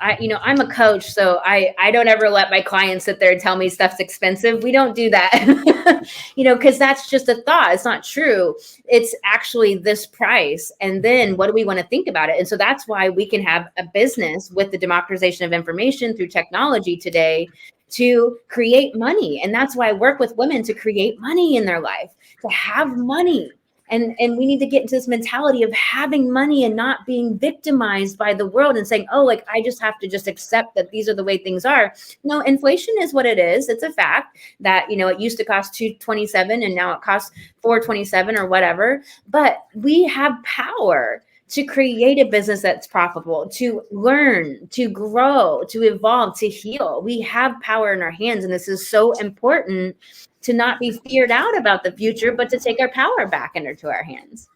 I'm a coach, so I don't ever let my clients sit there and tell me stuff's expensive. We don't do that, because that's just a thought. It's not true. It's actually this price. And then what do we want to think about it? And so that's why we can have a business with the democratization of information through technology today to create money. And that's why I work with women to create money in their life, to have money. And we need to get into this mentality of having money and not being victimized by the world and saying, oh, like, I just have to just accept that these are the way things are. No, inflation is what it is. It's a fact that, it used to cost $2.27 and now it costs $4.27 or whatever. But we have power to create a business that's profitable, to learn, to grow, to evolve, to heal. We have power in our hands. And this is so important, to not be feared out about the future, but to take our power back into our hands.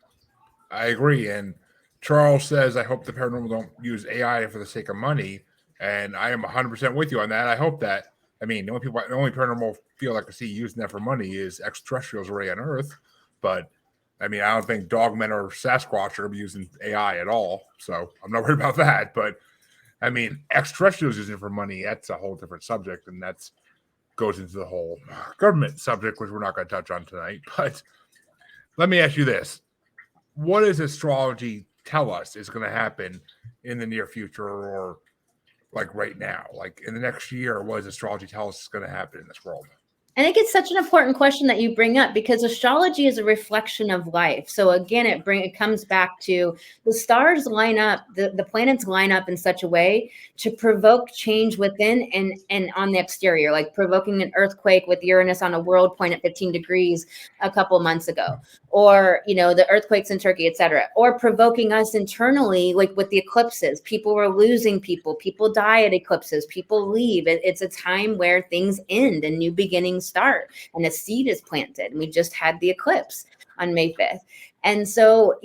I agree. And Charles says, I hope the paranormal don't use AI for the sake of money. And I am 100% with you on that. I hope that, I mean, the only paranormal field I can see using that for money is extraterrestrials already on Earth. But I mean, I don't think dogmen or Sasquatch are going to be using AI at all. So I'm not worried about that. But I mean, extraterrestrials using it for money, that's a whole different subject. And that's goes into the whole government subject, which we're not going to touch on tonight. But let me ask you this. What is astrology tell us is going to happen in the near future, or like right now, like in the next year? What does astrology tell us is going to happen in this world? I think it's such an important question that you bring up, because astrology is a reflection of life. So again, it comes back to the stars line up, the planets line up in such a way to provoke change within and on the exterior, like provoking an earthquake with Uranus on a world point at 15 degrees a couple months ago, or the earthquakes in Turkey, etc., or provoking us internally, like with the eclipses. People were losing people die at eclipses, people leave. It's a time where things end and new beginnings start, and a seed is planted. And we just had the eclipse on May 5th. And so,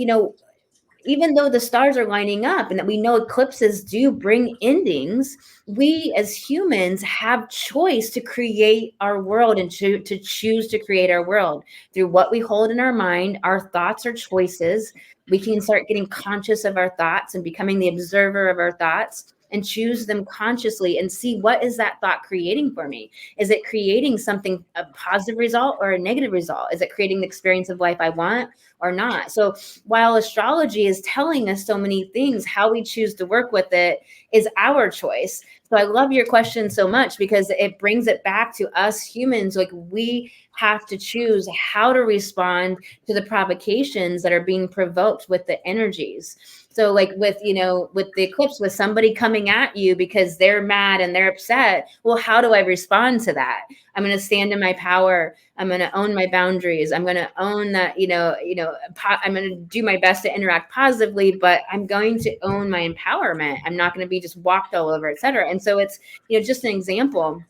even though the stars are lining up and that we know eclipses do bring endings, we as humans have choice to create our world and to choose to create our world through what we hold in our mind. Our thoughts are choices. We can start getting conscious of our thoughts and becoming the observer of our thoughts, and choose them consciously and see, what is that thought creating for me? Is it creating something, a positive result or a negative result? Is it creating the experience of life I want or not? So while astrology is telling us so many things, how we choose to work with it is our choice. So I love your question so much, because it brings it back to us humans. Like, we have to choose how to respond to the provocations that are being provoked with the energies. So like with the eclipse, with somebody coming at you because they're mad and they're upset, well, how do I respond to that? I'm going to stand in my power. I'm going to own my boundaries. I'm going to own that, I'm going to do my best to interact positively, but I'm going to own my empowerment. I'm not going to be just walked all over, et cetera. And so it's, just an example.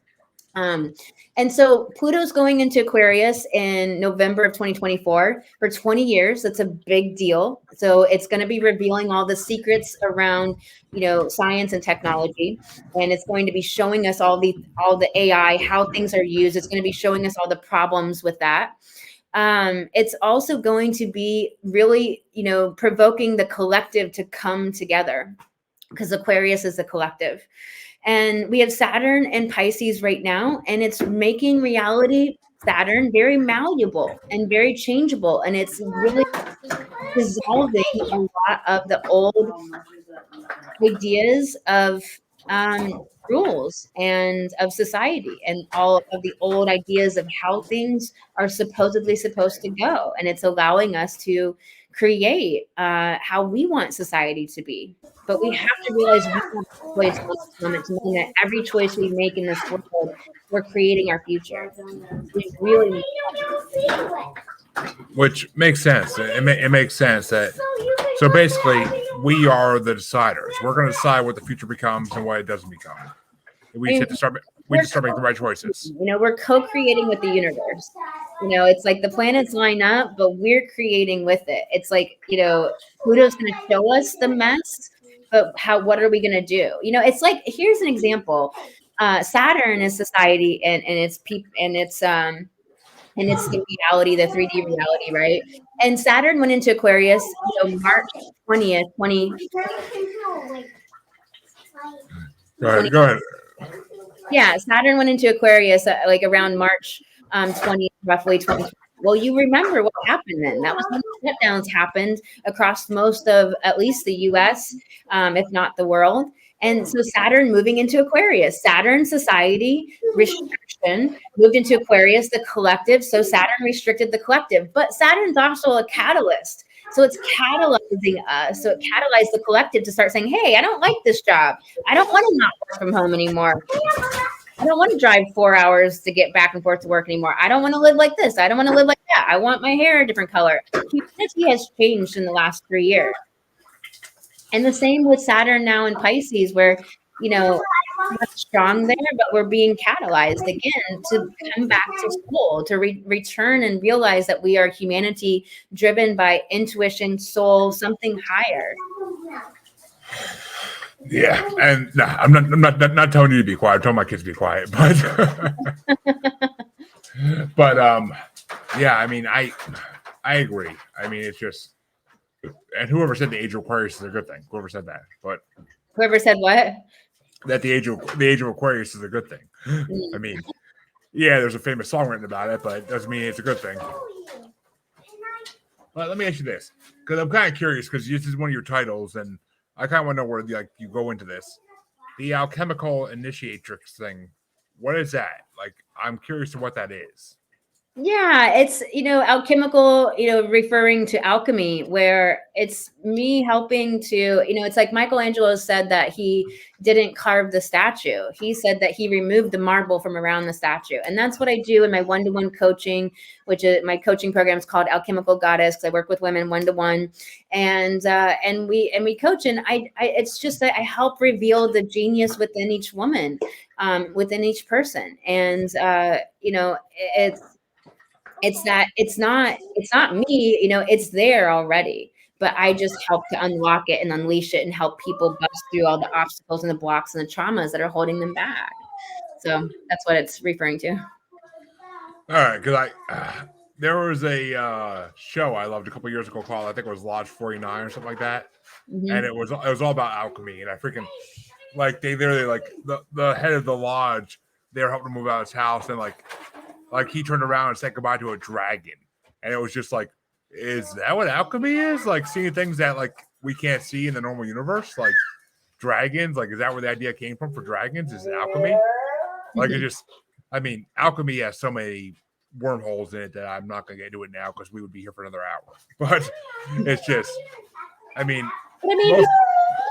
And so Pluto's going into Aquarius in November of 2024 for 20 years. That's a big deal. So it's going to be revealing all the secrets around, science and technology. And it's going to be showing us all the AI, how things are used. It's going to be showing us all the problems with that. It's also going to be really, provoking the collective to come together, because Aquarius is the collective. And we have Saturn and Pisces right now, and it's making reality, Saturn, very malleable and very changeable. And it's really dissolving a lot of the old ideas of rules and of society, and all of the old ideas of how things are supposedly supposed to go. And it's allowing us to create how we want society to be. But we have to realize we have a choice in this moment, to know that every choice we make in this world, we're creating our future. We really, Which makes sense. It makes sense that, so basically, we are the deciders. We're going to decide what the future becomes and what it doesn't become. We just have to start making the right choices. We're co-creating with the universe. It's like the planets line up, but we're creating with it. It's like, Pluto's going to show us the mess, but what are we going to do? It's like, here's an example. Saturn is society, and it's people, and it's the reality, the 3D reality, right? And Saturn went into Aquarius, March 20th, 2020. Go ahead. Yeah, Saturn went into Aquarius like around March 20th, roughly 2020. Well, you remember what happened then. That was when the shutdowns happened across most of, at least the US, if not the world. And so Saturn moving into Aquarius, Saturn society restriction moved into Aquarius, the collective. So Saturn restricted the collective, but Saturn's also a catalyst. So it's catalyzing us. So it catalyzed the collective to start saying, hey, I don't like this job. I don't want to not work from home anymore. I don't want to drive 4 hours to get back and forth to work anymore. I don't want to live like this. I don't want to live like that. I want my hair a different color. Humanity has changed in the last 3 years. And the same with Saturn now in Pisces, where, we're strong there, but we're being catalyzed again to come back to school, to return and realize that we are humanity driven by intuition, soul, something higher. Yeah, and no, I'm not telling you to be quiet. I'm telling my kids to be quiet, but yeah. I mean, I agree. I mean, it's just, and whoever said the age of Aquarius is a good thing. Whoever said that, but whoever said what? That the age of Aquarius is a good thing. I mean, yeah, there's a famous song written about it, but it doesn't mean it's a good thing. Well, let me ask you this, because I'm kind of curious, because this is one of your titles, and I kind of want to know where like you go into this. The alchemical initiatrix thing. What is that? Like, I'm curious to what that is. Yeah, it's, alchemical, referring to alchemy, where it's me helping to, it's like Michelangelo said that he didn't carve the statue. He said that he removed the marble from around the statue. And that's what I do in my one-to-one coaching, which is my coaching program is called Alchemical Goddess, because I work with women one-to-one. And we coach, and I it's just that I help reveal the genius within each woman, within each person. And it's not me, it's there already, but I just help to unlock it and unleash it and help people bust through all the obstacles and the blocks and the traumas that are holding them back. So that's what it's referring to. All right, because there was a show I loved a couple years ago called, I think it was Lodge 49 or something like that, and Mhm. it was all about alchemy, and I freaking like they literally like the head of the lodge, they were helping to move out of his house, and like he turned around and said goodbye to a dragon, and it was just like, is that what alchemy is? Like seeing things that like we can't see in the normal universe, like dragons. Like, is that where the idea came from for dragons? Is it alchemy? Like, it just, I mean, alchemy has so many wormholes in it that I'm not going to get into it now because we would be here for another hour. But it's just, I mean, But I mean, most,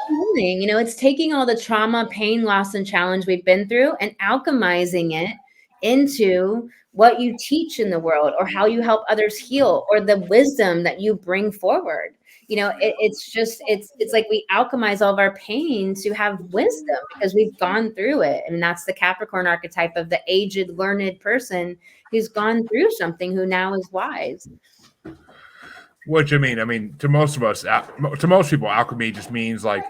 healing, it's taking all the trauma, pain, loss, and challenge we've been through and alchemizing it into what you teach in the world, or how you help others heal, or the wisdom that you bring forward. It's like we alchemize all of our pain to have wisdom because we've gone through it. And that's the Capricorn archetype of the aged, learned person who's gone through something, who now is wise. which I mean, to most of us, to most people, alchemy just means like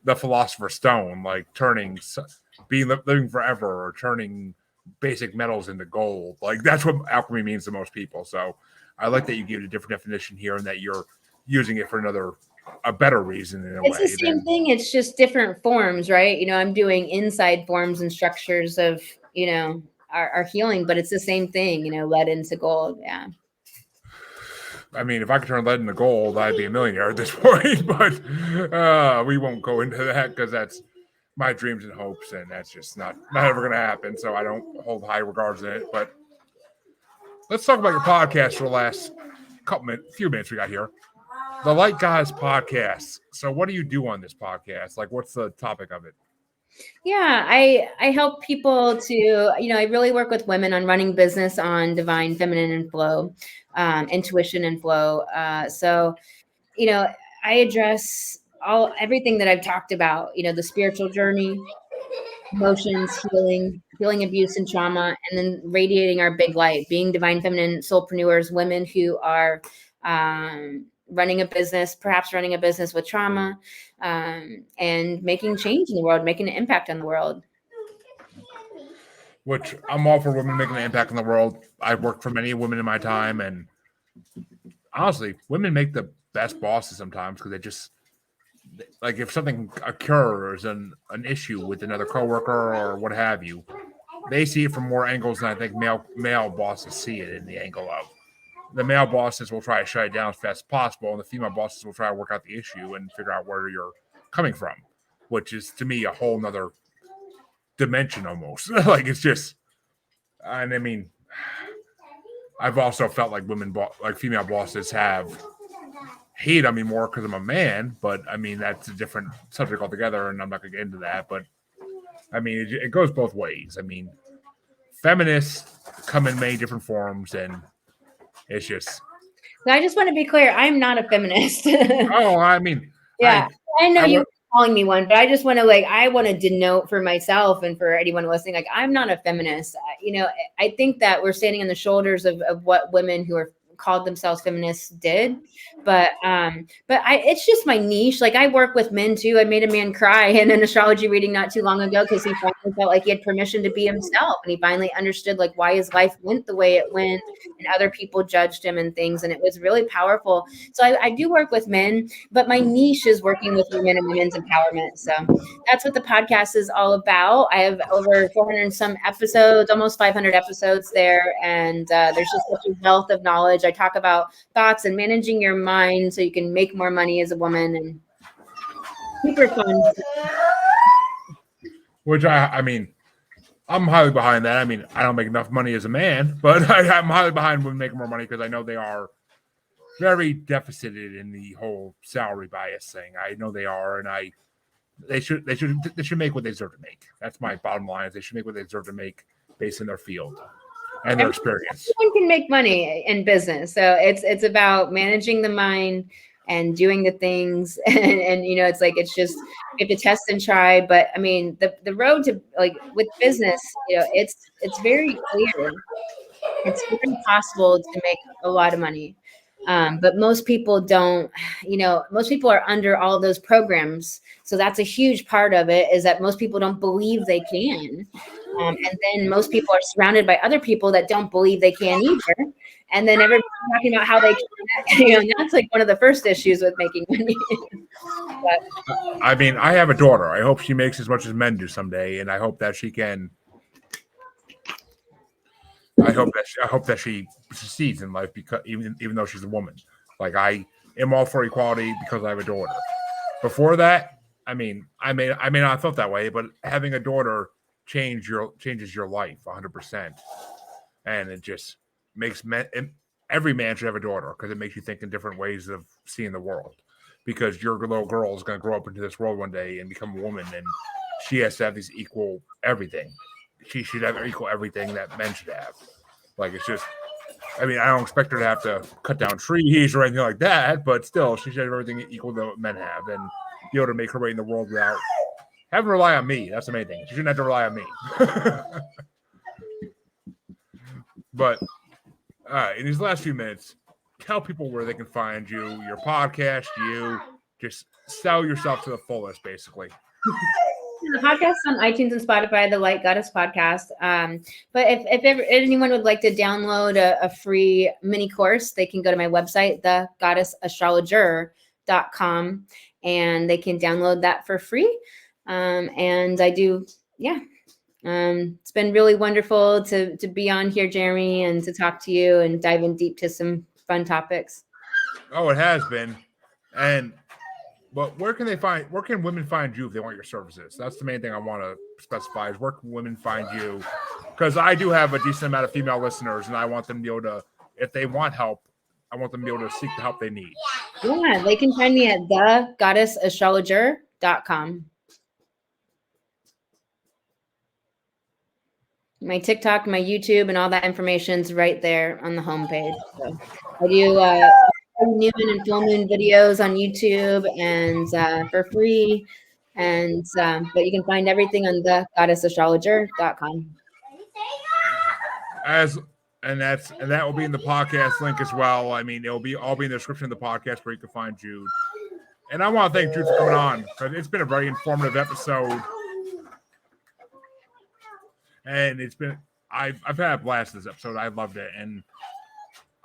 the philosopher's stone, like living forever, or turning basic metals into gold. Like that's what alchemy means to most people. So I like that you gave it a different definition here, and that you're using it for a better reason in a It's way. the same thing. It's just different forms, right? I'm doing inside forms and structures of, our healing, but it's the same thing, lead into gold. Yeah. I mean, if I could turn lead into gold, I'd be a millionaire at this point. But we won't go into that because that's my dreams and hopes, and that's just not ever going to happen. So I don't hold high regards in it. But let's talk about your podcast for the last few minutes we got here. The Light Guys podcast. So what do you do on this podcast? Like, what's the topic of it? Yeah, I help people to, I really work with women on running business on divine feminine and flow, intuition and flow. So, I address everything that I've talked about, the spiritual journey, emotions, healing abuse and trauma, and then radiating our big light, being divine feminine soulpreneurs, women who are running a business, perhaps running a business with trauma, and making change in the world, making an impact on the world. Which I'm all for women making an impact in the world. I've worked for many women in my time, and honestly, women make the best bosses sometimes because they just, like, if something occurs, an issue with another coworker or what have you, they see it from more angles than I think male bosses see it in the angle of. The male bosses will try to shut it down as fast as possible, and the female bosses will try to work out the issue and figure out where you're coming from, which is to me a whole nother dimension almost. Like, it's just, and I mean, I've also felt like female bosses have hate on me more because I'm a man, but I mean, that's a different subject altogether, and I'm not going to get into that. But I mean, it goes both ways. I mean, feminists come in many different forms, and it's just. So I just want to be clear, I'm not a feminist. Oh, I mean, yeah, I know you calling me one, but I just want to I want to denote for myself and for anyone listening, like, I'm not a feminist. I think that we're standing on the shoulders of what women who are called themselves feminists did, but it's just my niche. Like, I work with men too. I made a man cry in an astrology reading not too long ago because he found finally felt like he had permission to be himself, and he finally understood like why his life went the way it went, and other people judged him and things, and it was really powerful. So I do work with men, but my niche is working with women and women's empowerment. So that's what the podcast is all about. I have over 400 and some episodes, almost 500 episodes there, and there's just such a wealth of knowledge. I talk about thoughts and managing your mind so you can make more money as a woman, and super fun. Which I mean, I'm highly behind that. I mean, I don't make enough money as a man, but I'm highly behind women making more money because I know they are very deficited in the whole salary bias thing. I know they are, and they should make what they deserve to make. That's my bottom line. Is they should make what they deserve to make based on their field and their experience. Everyone can make money in business, so it's about managing the mind and doing the things, and you know, it's like it's just you have to test and try. But I mean, the road to like with business, you know, it's very clear. It's very possible to make a lot of money. But most people don't, you know, most people are under all of those programs. So that's a huge part of it, is that most people don't believe they can. And then most people are surrounded by other people that don't believe they can either. And then everybody's talking about how they can, you know, and that's like one of the first issues with making money. But, I mean, I have a daughter. I hope she makes as much as men do someday. And I hope that she can. I hope that she succeeds in life, because even though she's a woman, like I am all for equality because I have a daughter. Before that, I may not have felt that way, but having a daughter changes your life 100%, and it just makes every man should have a daughter, because it makes you think in different ways of seeing the world. Because your little girl is going to grow up into this world one day and become a woman, and she has to have these equal everything. She should have equal everything that men should have. Like, it's just, I mean, I don't expect her to have to cut down trees or anything like that, but still, she should have everything equal to what men have, and be able to make her way in the world without having to rely on me. That's the main thing. She shouldn't have to rely on me. But in these last few minutes, tell people where they can find you, your podcast, just sell yourself to the fullest, basically. The podcast on iTunes and Spotify, the Light Goddess Podcast. But if ever anyone would like to download a free mini course, they can go to my website, thegoddessastrologer.com, and they can download that for free. And I do, it's been really wonderful to be on here, Jeremy, and to talk to you and dive in deep to some fun topics. Oh, it has been. But where can women find you if they want your services? That's the main thing I want to specify, is where can women find you? Because I do have a decent amount of female listeners, and I want them to be able to, if they want help, I want them to be able to seek the help they need. Yeah, they can find me at thegoddessastrologer.com. My TikTok, my YouTube, and all that information's right there on the homepage. So I do new moon and full moon videos on YouTube, and for free. And but you can find everything on thegoddessastrologer.com. And that will be in the podcast link as well. I mean, it'll all be in the description of the podcast where you can find Jude. And I want to thank Jude for coming on, because it's been a very informative episode. And I've had a blast this episode. I loved it. And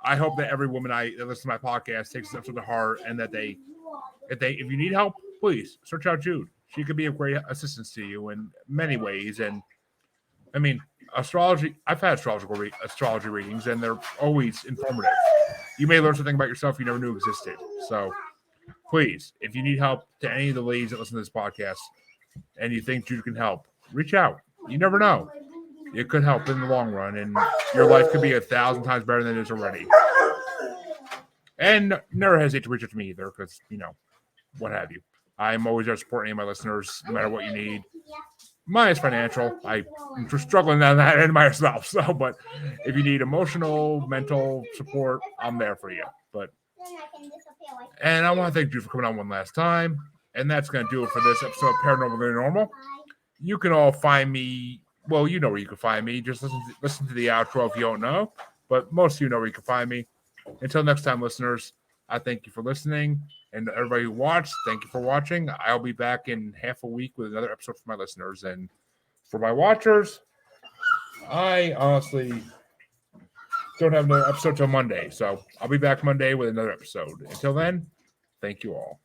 I hope that every woman that listens to my podcast takes this episode to heart, and that if you need help, please search out Jude. She could be a great assistance to you in many ways. And I mean, astrology, I've had astrology readings, and they're always informative. You may learn something about yourself you never knew existed. So please, if you need help, to any of the ladies that listen to this podcast and you think Jude can help, reach out. You never know. It could help in the long run, and your life could be 1,000 times better than it is already. And never hesitate to reach out to me either, because, what have you. I'm always there to support any of my listeners, no matter what you need. Minus financial. I'm struggling on that end myself. So, but if you need emotional, mental support, I'm there for you. And I want to thank you for coming on one last time. And that's going to do it for this episode of Paranormal the Normal. You can all find me. Well, you know where you can find me. Just listen to the outro if you don't know. But most of you know where you can find me. Until next time, listeners, I thank you for listening. And everybody who watched, thank you for watching. I'll be back in half a week with another episode for my listeners. And For my watchers, I honestly don't have another episode till Monday. So I'll be back Monday with another episode. Until then, thank you all.